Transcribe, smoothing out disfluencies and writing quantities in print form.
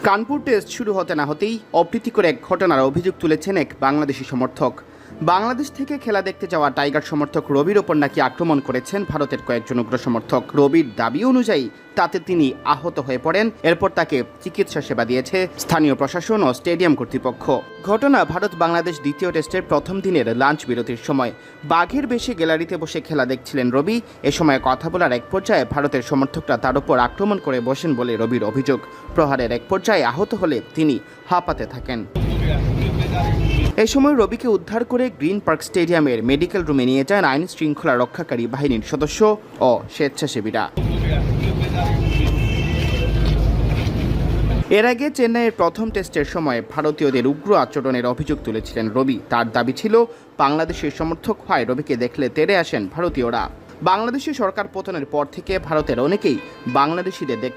Kanpur test শুরু হতে না হতেই অপ্রীতিকর এক ঘটনার অভিযোগ তুলেছেন এক বাংলাদেশি সমর্থক। বাংলাদেশ থেকে খেলা দেখতে যাওয়া টাইগার সমর্থক রবির ওপর নাকি আক্রমণ করেছেন ভারতের কয়েকজন উগ্র সমর্থক। রবির দাবি অনুযায়ী তাতে তিনি আহত হয়ে পড়েন। এরপর তাকে চিকিৎসা সেবা দিয়েছে স্থানীয় প্রশাসন ও স্টেডিয়াম কর্তৃপক্ষ। ঘটনা ভারত বাংলাদেশ দ্বিতীয় টেস্টের প্রথম দিনের লাঞ্চ বিরতির সময়। বাঘের বেশি গ্যালারিতে বসে খেলা দেখছিলেন রবি। এ সময় কথা বলার এক পর্যায়ে ভারতের সমর্থকরা তার উপর আক্রমণ করে বসেন বলে রবির অভিযোগ। প্রহারের এক পর্যায়ে আহত হলে তিনি হাঁপাতে থাকেন। এই সময় রবিকে উদ্ধার করে গ্রিন পার্ক স্টেডিয়ামের মেডিকেল রুমে নিয়ে যান আইন শৃঙ্খলা রক্ষাকারী বাহিনীর সদস্য ও স্বেচ্ছাসেবীরা। এর আগে চেন্নাইয়ের প্রথম টেস্টের সময় ভারতীয়দের উগ্র আচরণের অভিযোগ তুলেছিলেন রবি। তার দাবি ছিল বাংলাদেশের সমর্থক হয় রবিকে দেখলে তেড়ে আসেন ভারতীয়রা। বাংলাদেশের সরকার পতনের পর থেকে ভারতের অনেকেই বাংলাদেশিদের দেখতে